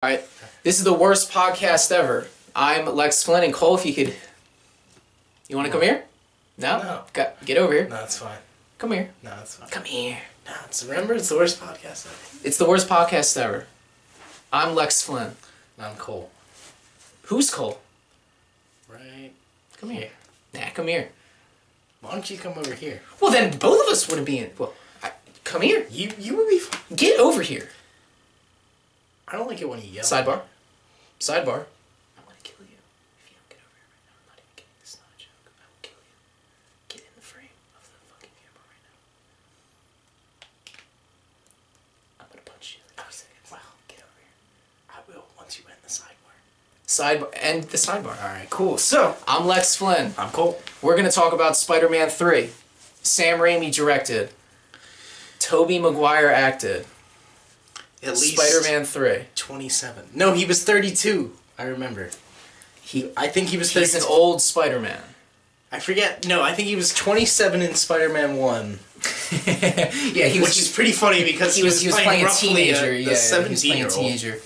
All right, this is the worst podcast ever. I'm Lex Flynn and Cole. If you could, you want to come here? No. No. Get over here. No, it's fine. Come here. No, it's fine. Come here. No, remember, it's the worst podcast ever. It's the worst podcast ever. I'm Lex Flynn. I'm Cole. Who's Cole? Right. Come here. Nah, come here. Why don't you come over here? Well, then both of us wouldn't be in. Well, come here. You would be fine. Get over here. I don't like it when you yell. Sidebar. Sidebar. I want to kill you if you don't get over here right now. I'm not even kidding. This is not a joke. I will kill you. Get in the frame of the fucking camera right now. I'm gonna punch you in 2 seconds. Wow. Get over here. I will once you end the sidebar. Sidebar. End the sidebar. Alright, cool. So, I'm Lex Flynn. I'm Cole. We're gonna talk about Spider-Man 3. Sam Raimi directed. Tobey Maguire acted. At least Spider-Man 3. 27. No, he was 32. I remember. I think he was 32. He's an old Spider-Man. I forget. No, I think he was 27 in Spider-Man 1. Yeah, he was. Which is pretty funny because he was playing a roughly teenager. a Yeah, he was playing a 17-year-old. teenager.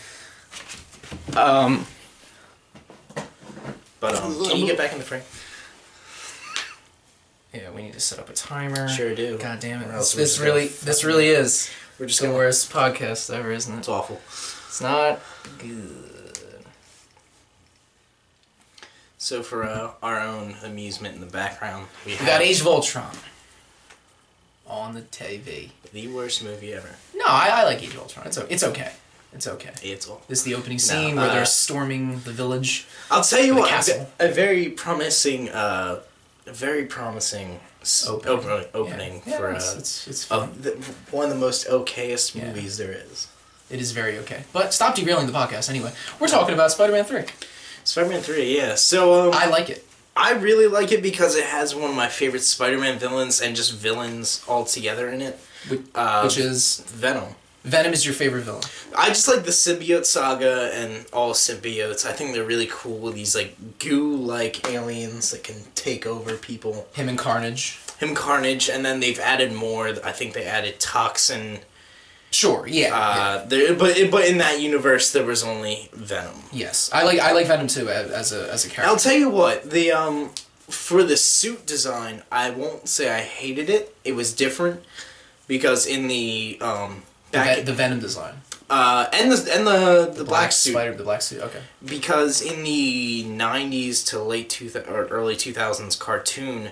But can you get back in the frame? Yeah, we need to set up a timer. Sure do. God damn it! Or else This we're just really is. We're just the gonna. worst podcast ever, isn't it? It's awful. It's not good. So for our own amusement in the background, we We got Age of Ultron on the TV. the worst movie ever. No, I like Age of Ultron. It's okay. It's okay. It's awful. This is the opening scene where they're storming the village. I'll tell you The what, castle. a very promising opening Yeah, for it's fun. one of the most okayest Yeah. movies there is. It is very okay. But stop derailing the podcast anyway. We're talking about Spider-Man 3. Spider-Man 3, yeah. So I like it. I really like it because it has one of my favorite Spider-Man villains and just villains all together in it. Which is... Venom. Venom is your favorite villain. I just like the symbiote saga and all symbiotes. I think they're really cool. These like goo-like aliens that can take over people. Him and Carnage. Carnage, and then they've added more. I think they added Toxin. Sure, yeah. But in that universe there was only Venom. Yes, I like Venom too as a character. I'll tell you what, the for the suit design, I won't say I hated it. It was different because in the the Venom design. And the black suit. The black suit. Okay. Because in the 90s to early 2000s cartoon,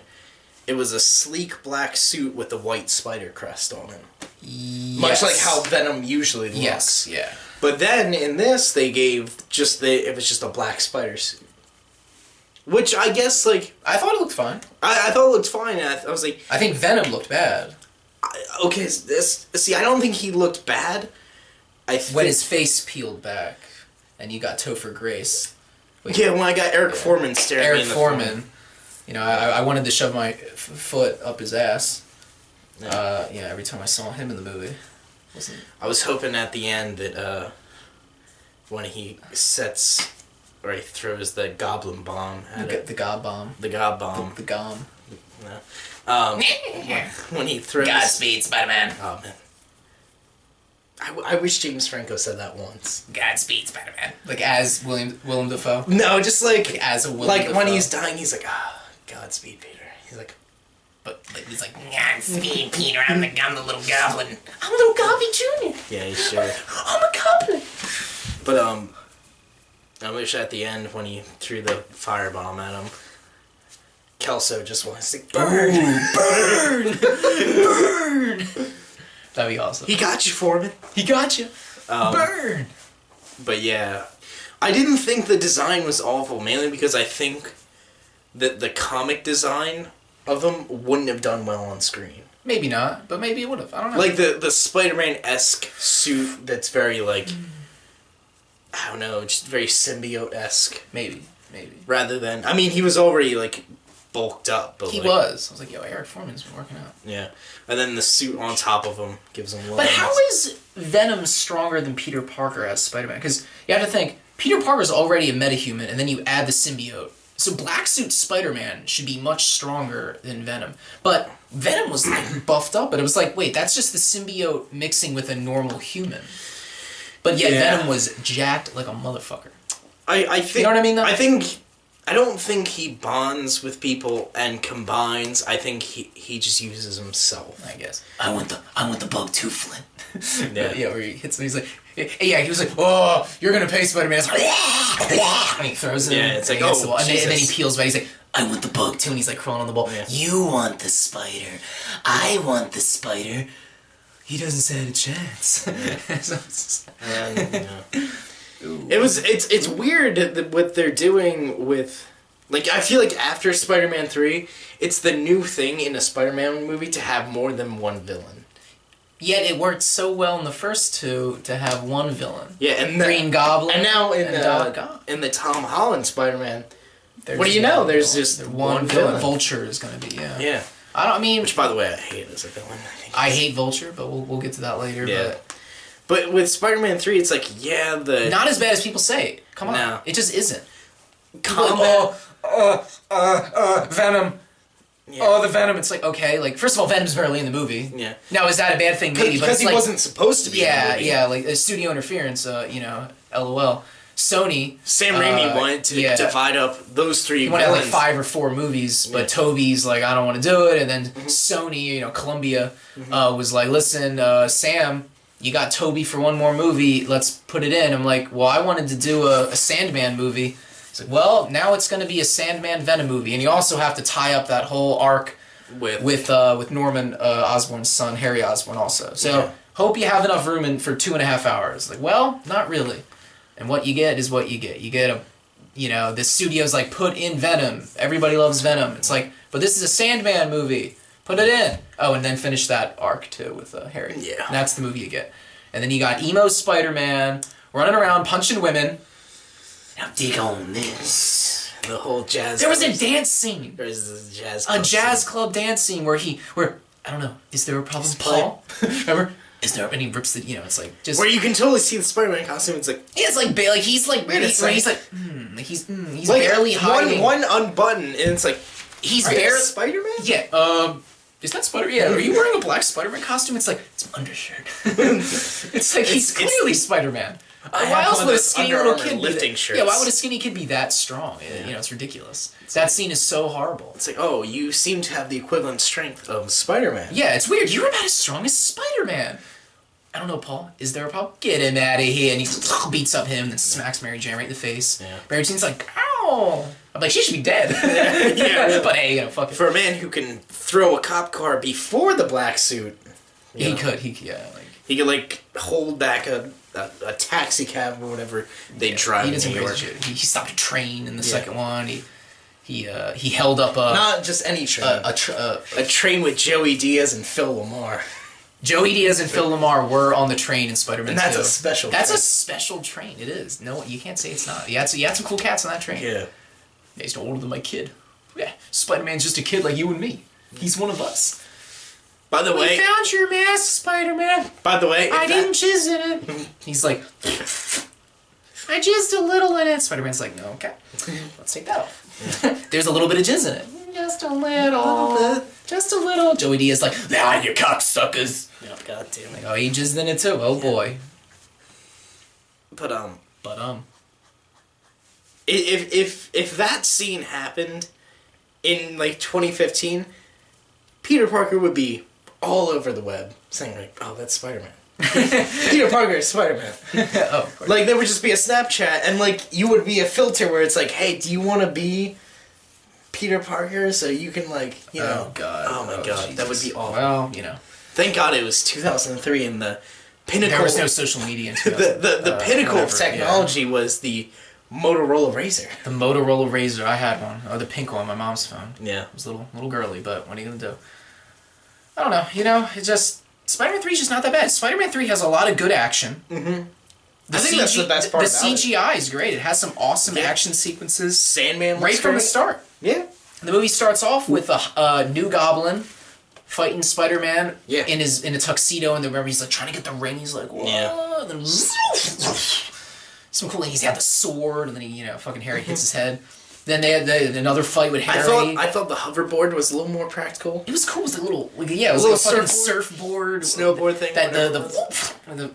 it was a sleek black suit with a white spider crest on it. Yes. Much like how Venom usually looks. Yes. Yeah. But then in this, they gave it was just a black spider suit. Which I guess, like... I thought it looked fine. I thought it looked fine. I was like... I think Venom looked bad. Okay, see, I don't think he looked bad. When his face peeled back, and you got Topher Grace. Yeah, when I got Eric Foreman staring me in the Foreman. You know, I wanted to shove my foot up his ass. Yeah. Every time I saw him in the movie. I was hoping at the end that when he sets, or he throws the goblin bomb at it. The gob bomb. The gob bomb. The gom. No. When he throws... Godspeed, Spider-Man. Oh, man. I wish James Franco said that once. Godspeed, Spider-Man. Like as Willem Dafoe? No, just like as a Willem Dafoe. When he's dying, he's like, Godspeed, Peter. He's like... But like, he's like, Godspeed, Peter, I'm the little goblin. I'm a little Gobby Jr. Yeah, he's sure. I'm a goblin. But, I wish at the end, when he threw the firebomb at him, Kelso just wants to burn. Ooh, burn! Burn! That'd be awesome. He got you, Foreman. He got you. Burn! But yeah, I didn't think the design was awful, mainly because I think that the comic design of them wouldn't have done well on screen. Maybe not, but maybe it would have. I don't know. Like the Spider-Man-esque suit that's very like, I don't know, just very symbiote-esque. Maybe. Rather than, I mean, he was already like bulked up. But he like, was. I was like, yo, Eric Foreman's been working out. Yeah. And then the suit on top of him gives him... But how is Venom stronger than Peter Parker as Spider-Man? Because you have to think, Peter Parker's already a metahuman, and then you add the symbiote. So Black Suit Spider-Man should be much stronger than Venom. But Venom was like buffed up, but it was like, wait, that's just the symbiote mixing with a normal human. But yet Yeah. Venom was jacked like a motherfucker. I think... You know what I mean, though? I don't think he bonds with people and combines. I think he just uses himself. I guess. I want the bug too, Flint. Yeah. Yeah, where he hits him, he's like, yeah, he was like, oh, you're gonna pay Spider-Man. It's like, and he throws him. Yeah, it's like, and he hits oh, the ball. And then he Jesus. peels back. He's like, I want the bug too, and he's like crawling on the ball. Yeah. You want the spider. I want the spider. He doesn't stand a chance. It's weird what they're doing with, like, I feel like after Spider-Man 3, it's the new thing in a Spider-Man movie to have more than one villain. Yet it worked so well in the first two to have one villain. Yeah, and Green Goblin. and now and in the Tom Holland Spider-Man, there's what do you know? one There's villain. just one villain. Vulture is going to be, yeah. Yeah. I mean, Which, by the way, I hate as a villain. I hate Vulture, but we'll get to that later. Yeah. But with Spider-Man 3, it's like, yeah, Not as bad as people say. Come on. No. It just isn't. combat. Venom. Yeah. Oh, the Venom. It's like, okay, like, first of all, Venom's barely in the movie. Yeah. Now, is that a bad thing? Maybe, but Because it's he like, wasn't supposed to be. yeah, in the movie. yeah, like, studio interference, LOL. Sony. Sam Raimi wanted to divide up those three. He wanted like villains. 5 or 4 movies, but Yeah. Toby's like, I don't want to do it. And then Sony, Columbia, was like, listen, Sam, you got Toby for one more movie. Let's put it in. I'm like, well, I wanted to do a Sandman movie. He's like, well, now it's going to be a Sandman Venom movie, and you also have to tie up that whole arc with Norman Osborn's son, Harry Osborn, also. So hope you have enough room for 2.5 hours. Like, well, not really. And what you get is what you get. You get the studio's like, put in Venom. Everybody loves Venom. It's like, but this is a Sandman movie. Put it in. Oh, and then finish that arc, too, with Harry. Yeah. And that's the movie you get. And then you got emo Spider-Man running around punching women. Now dig on this. The whole jazz. There was a dance scene. There's a jazz. A jazz club dance scene where I don't know, is there a problem, Paul? Remember? Is there, and he rips the, it's like, just... Where you can totally see the Spider-Man costume, it's like... Yeah, it's like, he's like, Wait a second. he's like, like barely hiding. One unbutton, and it's like... He's barely... barely... Spider-Man? Yeah, is that Spider-Man? Yeah, are you wearing a black Spider-Man costume? It's like, it's an undershirt. It's like, he's clearly Spider-Man. Why else would a skinny little kid be lifting that? shirts. Yeah, why would a skinny kid be that strong? Yeah. It's ridiculous. That scene is so horrible. It's like, oh, you seem to have the equivalent strength of Spider-Man. Yeah, it's weird. You're about as strong as Spider-Man. I don't know, Paul. Is there a problem? Get him out of here. And he beats up him and then smacks Mary Jane right in the face. Yeah. Mary Jane's like, ow. I'm like, she should be dead. Yeah. But hey, fuck it. For a man who can throw a cop car before the black suit... He could, He could, like, hold back a taxi cab or whatever they drive he did in some New York. crazy shit. He stopped a train in the second one. He held up a... Not just any train. A train with Joey Diaz and Phil Lamar. Joey Diaz and Phil Lamar were on the train in Spider-Man 2. And that's a special That's train. a special train. It is. No, you can't say it's not. You had some cool cats on that train. Yeah. He's older than my kid. Yeah, Spider-Man's just a kid like you and me. He's one of us. By the way... We found your mask, Spider-Man. By the way... I didn't jizz in it. He's like, I jizzed a little in it. Spider-Man's like, no, okay. Let's take that off. There's a little bit of jizz in it. Just a little. Just a little. Joey D is like, ah, you cocksuckers. Oh, God damn it. Like, oh, he jizzed in it too. Oh, boy. But, If that scene happened in, like, 2015, Peter Parker would be all over the web saying, like, oh, that's Spider-Man. Peter Parker is Spider-Man. Oh, of course. Like, there would just be a Snapchat, and, like, you would be a filter where it's like, hey, do you want to be Peter Parker so you can, like, Oh, God. Oh, my God. Jesus. That would be awful. Well, Thank God it was 2003 and the pinnacle... There was no social media in the pinnacle whatever, of technology was the Motorola Razr. The Motorola Razr. I had one. Oh, the pink one on my mom's phone. Yeah. It was a little girly, but what are you going to do? I don't know. It's just... Spider-Man 3 is just not that bad. Spider-Man 3 has a lot of good action. Mm-hmm. I think that's the best part The about it. CGI is great. It has some awesome action sequences. Sandman looks Right from the great. start. Yeah. The movie starts off with a new Goblin fighting Spider-Man in a tuxedo, and remember he's like trying to get the ring. He's like, whoa. Yeah. And then some cool. He's got the sword, and then fucking Harry hits his head. Then they had another fight with Harry. I thought the hoverboard was a little more practical. It was cool. It was it was like a fucking surfboard, snowboard thing. That whatever the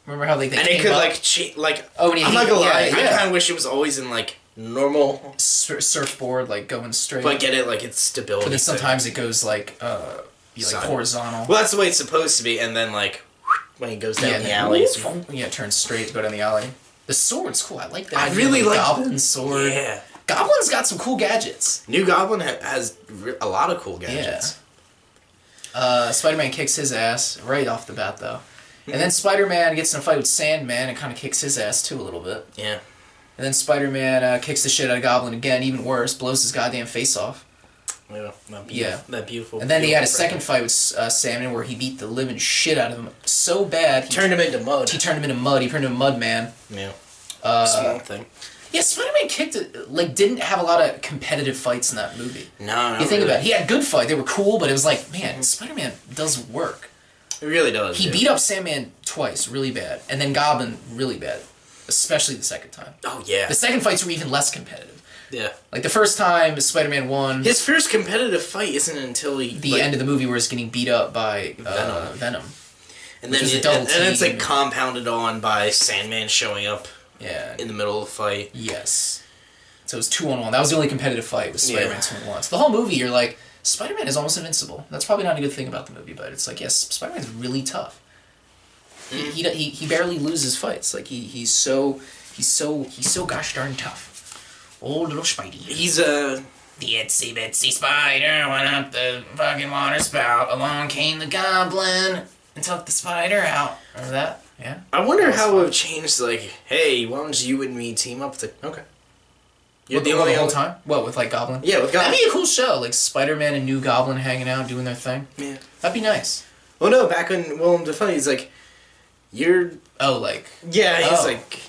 Remember how like they and came it could up? like cheat like. Oh, and I'm not gonna lie. yeah. I kind of wish it was always in like normal. Surfboard like going straight. But get it like it's stability. But then sometimes it goes like horizontal. Well, that's the way it's supposed to be, and then like when he goes down the alley, it turns straight to go down the alley. The sword's cool. I like that. I really like Goblin's sword. Yeah, Goblin's got some cool gadgets. New Goblin has a lot of cool gadgets. Yeah. Spider-Man kicks his ass right off the bat though, and then Spider-Man gets in a fight with Sandman and kind of kicks his ass too a little bit. Yeah. And then Spider-Man kicks the shit out of Goblin again, even worse, blows his goddamn face off. Yeah, that beautiful. And then he had a second fight with Sandman where he beat the living shit out of him so bad. He turned him into mud. He turned him into mud. He turned him into Mud Man. Yeah. Small thing. Yeah, Spider-Man didn't have a lot of competitive fights in that movie. No, you think about it. He had good fights. They were cool, but it was like, man, Spider-Man does work. It really does. He beat up Sandman twice, really bad, and then Goblin, really bad. Especially the second time. Oh, yeah. The second fights were even less competitive. Yeah. Like, the first time Spider-Man won... His first competitive fight isn't until he... The end of the movie where he's getting beat up by Venom. And then it's, like, compounded on by Sandman showing up in the middle of the fight. Yes. So it was 2-on-1. That was the only competitive fight, was Spider-Man 2-on-1. So the whole movie, you're like, Spider-Man is almost invincible. That's probably not a good thing about the movie, but it's like, yes, Spider-Man's really tough. He barely loses fights. Like he's so gosh darn tough. Old little Spidey. He's a the itsy bitsy spider went up the fucking water spout. Along came the goblin and took the spider out. Remember that? Yeah. I wonder how it would have changed. Like, hey, why don't you and me team up? Okay. You're the whole time. What with like Goblin? Yeah, with Goblin. That'd be a cool show. Like Spider-Man and New Goblin hanging out, doing their thing. Yeah. That'd be nice. Well, no, back when Willem Dafoe, he's like. You're... Oh, like... Yeah, he's like...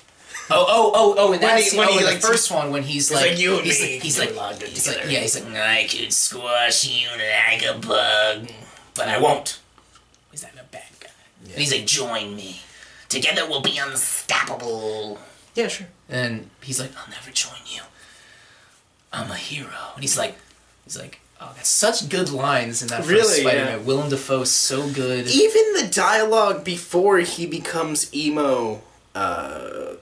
Oh, and that's the first one when he's like... you and me. He's like, I could squash you like a bug, but I won't. He's not a bad guy. Yeah. And he's like, join me. Together we'll be unstoppable. Yeah, sure. And he's like, I'll never join you. I'm a hero. And he's like... Oh, that's such good lines in that first Spider-Man. Yeah. Willem Dafoe's so good. Even the dialogue before he becomes emo Spider-Man.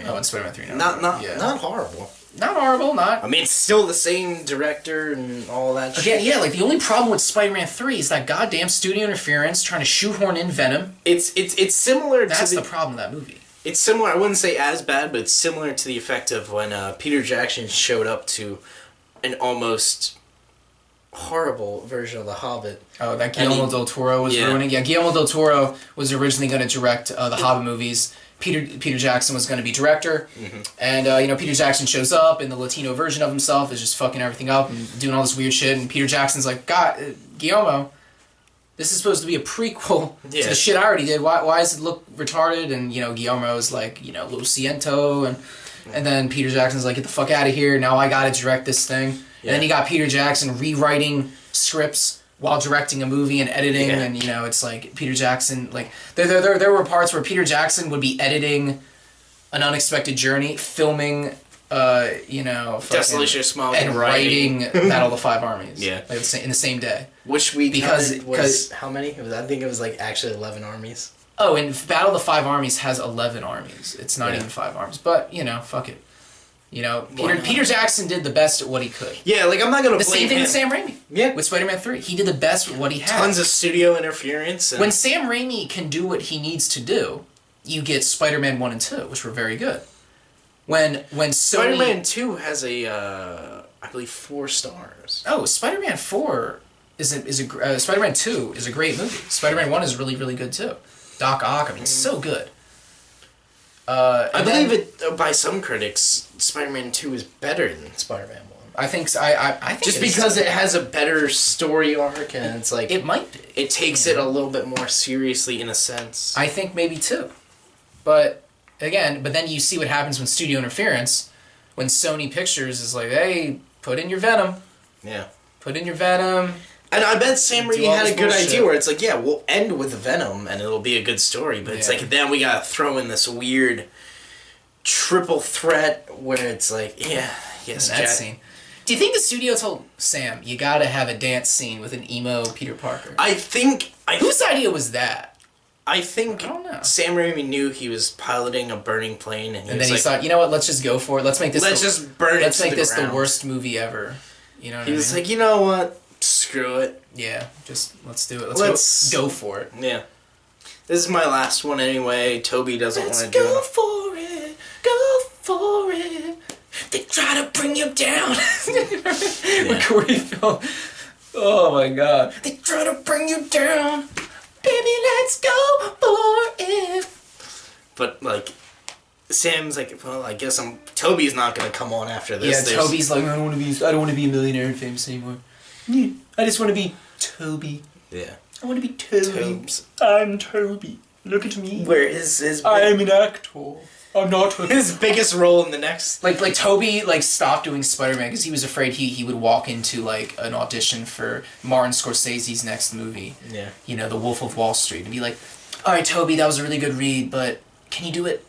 Oh, in Spider-Man 3 Not horrible. Not horrible, not... I mean, it's still the same director and all that shit. Again, yeah, like, the only problem with Spider-Man 3 is that goddamn studio interference trying to shoehorn in Venom. It's similar That's the problem with that movie. It's similar, I wouldn't say as bad, but it's similar to the effect of when Peter Jackson showed up to... an almost horrible version of The Hobbit. Oh, that Guillermo del Toro was ruining. Yeah, Guillermo del Toro was originally going to direct the Hobbit movies. Peter Jackson was going to be director, and Peter Jackson shows up, and the Latino version of himself is just fucking everything up and doing all this weird shit. And Peter Jackson's like, God, Guillermo, this is supposed to be a prequel to the shit I already did. Why does it look retarded? And Guillermo's like, Lo siento, and then Peter Jackson's like, get the fuck out of here, now I gotta direct this thing. Yeah. And then you got Peter Jackson rewriting scripts while directing a movie and editing, and it's like Peter Jackson, like, there were parts where Peter Jackson would be editing An Unexpected Journey, filming, Desolation of Smaug, and writing Battle of the Five Armies. Yeah. Like, in the same day. Which we was how many? I think it was like actually 11 armies. Oh, and Battle of the Five Armies has 11 armies. It's not even 5 armies. But, fuck it. Peter Jackson did the best at what he could. Yeah, like, I'm not going to blame him. The same thing with Sam Raimi. Yeah. With Spider-Man 3. He did the best at what he had. Tons of studio interference. When Sam Raimi can do what he needs to do, you get Spider-Man 1 and 2, which were very good. When Sony... Spider-Man 2 has I believe, 4 stars. Oh, Spider-Man 4 Spider-Man 2 is a great movie. Spider-Man 1 is really, really good, too. Doc Ock, so good. I believe it by some critics, Spider-Man 2 is better than Spider-Man 1. I think so. I think just because it has a better story arc and it's like it might be. It takes it a little bit more seriously in a sense. I think maybe too. But then you see what happens when studio interference, when Sony Pictures is like, "Hey, put in your Venom." Yeah. Put in your Venom. And I bet Sam Raimi had a good idea where it's like, yeah, we'll end with Venom and it'll be a good story. But it's like, then we gotta throw in this weird triple threat where it's like, yes, that scene. Do you think the studio told Sam, you gotta have a dance scene with an emo Peter Parker? I think... Whose idea was that? I think I don't know. Sam Raimi knew he was piloting a burning plane, and, And then he thought, you know what? Let's just go for it. Let's make this. just burn it. Let's make this ground. the worst movie ever. You know what I mean? He was like, you know what? Screw it. Yeah, just let's do it. Let's go for it. Yeah. This is my last one anyway. Toby doesn't want to do it. Go for it. Go for it. They try to bring you down. When Corey fell. Oh my god. They try to bring you down. Baby, let's go for it. But like, Sam's like, well, I guess Toby's not gonna come on after this. Yeah, Toby's like, I don't want to be a millionaire and famous anymore. I just want to be Toby. Yeah. I want to be Toby. Tobes. I'm Toby. Look at me. Where his I'm an actor. I'm not his biggest role in the next. Like Toby stopped doing Spider-Man because he was afraid he would walk into like an audition for Martin Scorsese's next movie. Yeah. You know, The Wolf of Wall Street, and be like, all right, Toby, that was a really good read, but can you do it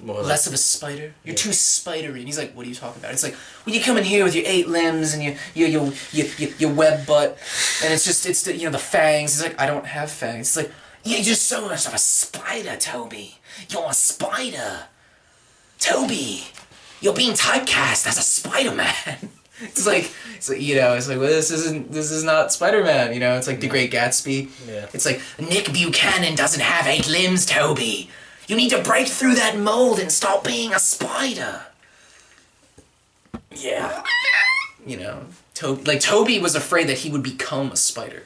less of a spider? You're too spidery. And he's like, what are you talking about? It's like, when you come in here with your 8 limbs and your web butt, and it's the, you know, the fangs. He's like, I don't have fangs. It's like, you're just so much of a spider, Toby. You're a spider. Toby, you're being typecast as a Spider-Man. It's like, you know, well, this is not Spider-Man, you know, it's like The Great Gatsby. Yeah. It's like, Nick Buchanan doesn't have 8 limbs, Toby. You need to break through that mold and stop being a spider. Yeah. You know, Toby was afraid that he would become a spider.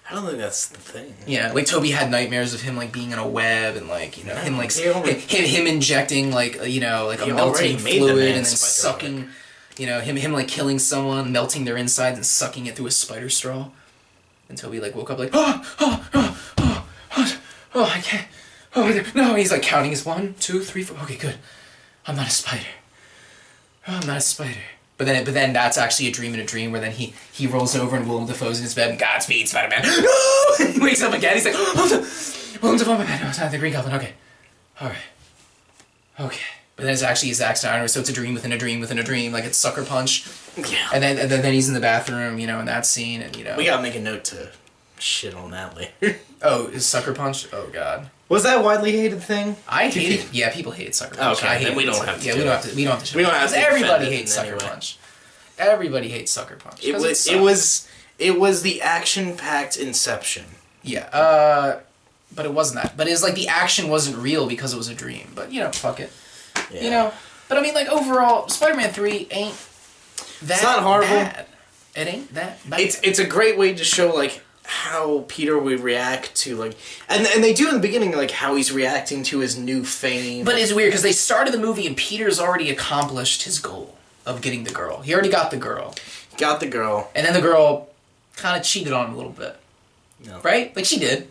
I don't think that's the thing. Yeah, like Toby had nightmares of him like being in a web and like, you know, him injecting like, you know, like a melting fluid and then sucking, you know, him like killing someone, melting their insides and sucking it through a spider straw. And Toby like woke up like, oh, I can't. Oh no, he's like counting his 1, 2, 3, 4. Okay, good. I'm not a spider. Oh, I'm not a spider. But then that's actually a dream in a dream where then he rolls over and Willem Dafoe's in his bed and Godspeed, Spider-Man. No! And he wakes up again. He's like, oh, Willem Dafoe, my bed. No, it's not the Green Goblin. Okay. All right. Okay. But then it's actually Zack Snyder, so it's a dream within a dream within a dream, like it's Sucker Punch. Yeah. And then he's in the bathroom, you know, in that scene, and you know. We gotta make a note to shit on that later. Oh, is Sucker Punch? Oh God. Was that a widely hated thing? I hate it. Yeah, people hate Sucker Punch. Okay, then we don't have to. Yeah, we don't have to. We don't have to. We don't have to. Everybody hates Sucker Punch. Everybody hates Sucker Punch. It was the action-packed Inception. Yeah. But it wasn't that. But it's like the action wasn't real because it was a dream. But you know, fuck it. Yeah. You know. But I mean, like overall, Spider-Man 3 ain't that. It's not horrible. Bad. It ain't that bad. It's a great way to show like how Peter would react to like, and they do in the beginning like how he's reacting to his new fame. But it's weird because they started the movie and Peter's already accomplished his goal of getting the girl. He already got the girl. Got the girl. And then the girl kind of cheated on him a little bit. No. Right? Like she did.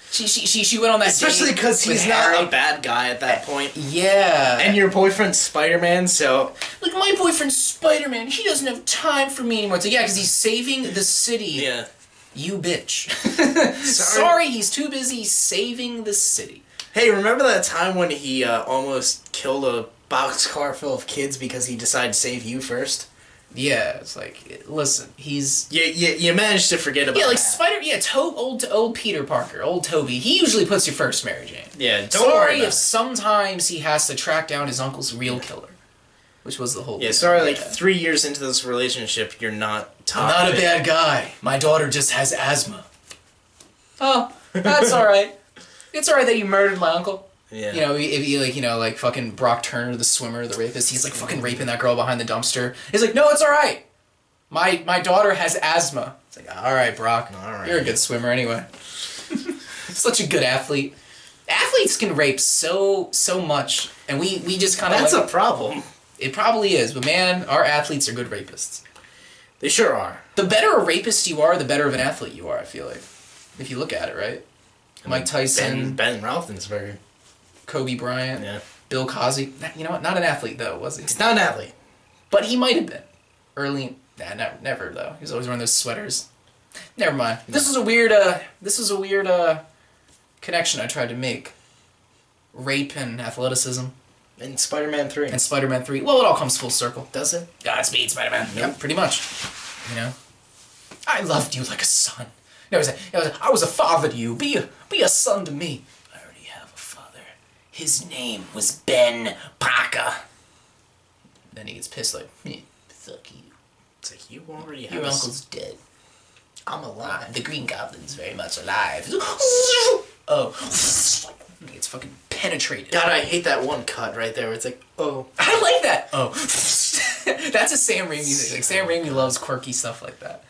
She went on that especially because he's not a bad guy at that point. Yeah. And your boyfriend's Spider-Man, so like my boyfriend's Spider-Man. He doesn't have time for me anymore. It's like, yeah, because he's saving the city. Yeah. You bitch. Sorry, he's too busy saving the city. Hey, remember that time when he almost killed a boxcar full of kids because he decided to save you first? Yeah, it's like, listen, he's... You managed to forget about that. Yeah, old Peter Parker, old Toby, he usually puts you first, Mary Jane. Yeah, sorry if sometimes he has to track down his uncle's real killer. Which was the whole thing. Sorry, like 3 years into this relationship, you're not I'm not a bad guy. My daughter just has asthma. Oh, that's alright. It's alright that you murdered my uncle. Yeah. You know, if you like, you know, like fucking Brock Turner, the swimmer, the rapist, he's like fucking raping that girl behind the dumpster. He's like, no, it's alright. My daughter has asthma. It's like, alright, Brock. Alright. You're a good swimmer anyway. Such a good athlete. Athletes can rape so much, and we just kind of... That's a problem. It probably is, but man, our athletes are good rapists. They sure are. The better a rapist you are, the better of an athlete you are, I feel like. If you look at it, right? Mike Tyson. Ben Roethlisberger. Kobe Bryant. Yeah. Bill Cosby. You know what? Not an athlete, though, was he? He's not an athlete. But he might have been. Early... Nah, never, though. He was always wearing those sweaters. Never mind. No. This was a weird connection I tried to make. Rape and athleticism. And Spider-Man 3. And Spider-Man 3. Well, it all comes full circle. Does it? Godspeed, Spider-Man. Nope. Yeah, pretty much. You know? I loved you like a son. No, it was I was a father to you. Be a son to me. I already have a father. His name was Ben Parker. Then he gets pissed like, fuck you. It's like, you already have Your uncle's dead. I'm alive. The Green Goblin's very much alive. Oh. He gets fucking penetrated. God, I hate that one cut right there where it's like, oh. I like that. Oh. That's a Sam Raimi thing. Like, Sam Raimi loves quirky stuff like that.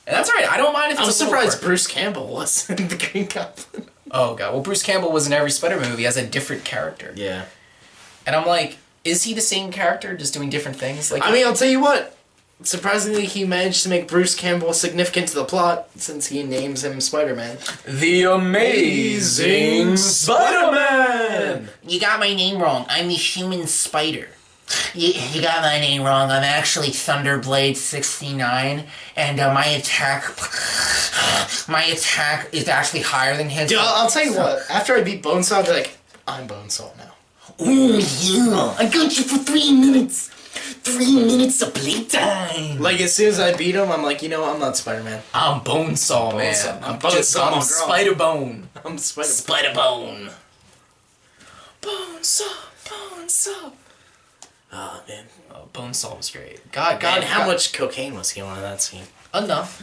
And that's alright. I don't mind if it's I'm a little surprised quirky. Bruce Campbell was in the Green Goblin. Oh, God. Well, Bruce Campbell was in every Spider-Man movie as a different character. Yeah. And I'm like, is he the same character, just doing different things? Like, I mean, I'll tell you what. Surprisingly, he managed to make Bruce Campbell significant to the plot since he names him Spider-Man. The Amazing Spider-Man! You got my name wrong. I'm the human spider. You got my name wrong. I'm actually Thunderblade 69, and my attack is actually higher than his. Dude, I'll tell you what. After I beat Bonesaw, I'll be like, I'm Bonesaw now. Ooh, yeah. I got you for 3 minutes. 3 minutes of playtime. Like, as soon as I beat him, I'm like, you know what? I'm not Spider-Man. I'm Bonesaw, man. Bonesaw. I'm Bonesaw, Spider-Bone. I'm Spider-Man. Spider-Bone. Bonesaw. Oh, man. Oh, Bonesaw was great. God, And how much cocaine was he on in that scene? Enough.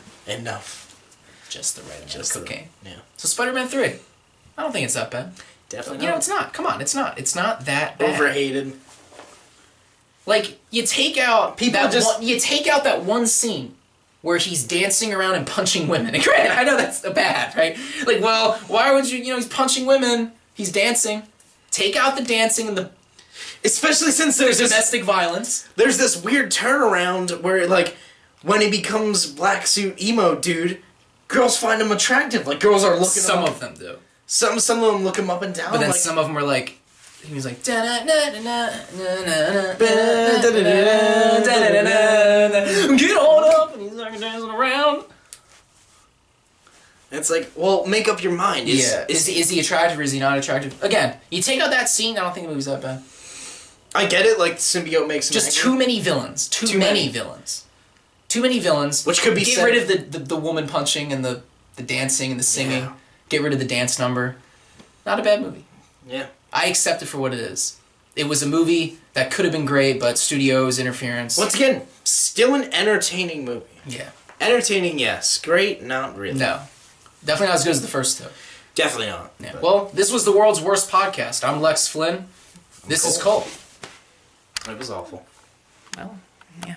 Just the right amount Just of cocaine. Yeah. So Spider-Man 3. I don't think it's that bad. Definitely You know, it's not. Come on, it's not. It's not that bad. overhated. Like, you take out you take out that one scene where he's dancing around and punching women. And granted, I know that's bad, right? Like, well, why would you know, he's punching women, he's dancing. Take out the dancing and the Especially since there's domestic violence. There's this weird turnaround where, like, when he becomes black suit emo dude, girls find him attractive. Like, girls are looking Some him of them do. Some of them look him up and down. But then like, some of them were like, he was like, get on up, and he's like dancing around. it's like, well, make up your mind. Is he attractive or is he not attractive? Again, you take out that scene, I don't think the movie's that bad. I get it, like, the symbiote makes him Just angry. too many villains. Too many villains. Too many villains. Which could be Get rid of the woman punching and the dancing and the singing. Yeah. Get rid of the dance number. Not a bad movie. Yeah. I accept it for what it is. It was a movie that could have been great, but studios interference. Once again, still an entertaining movie. Yeah. Entertaining, yes. Great, not really. No. Definitely not as good as the first two. Definitely not. Yeah. But Well, this was the world's worst podcast. I'm Lex Flynn. This is Cole. it was awful. Well, yeah.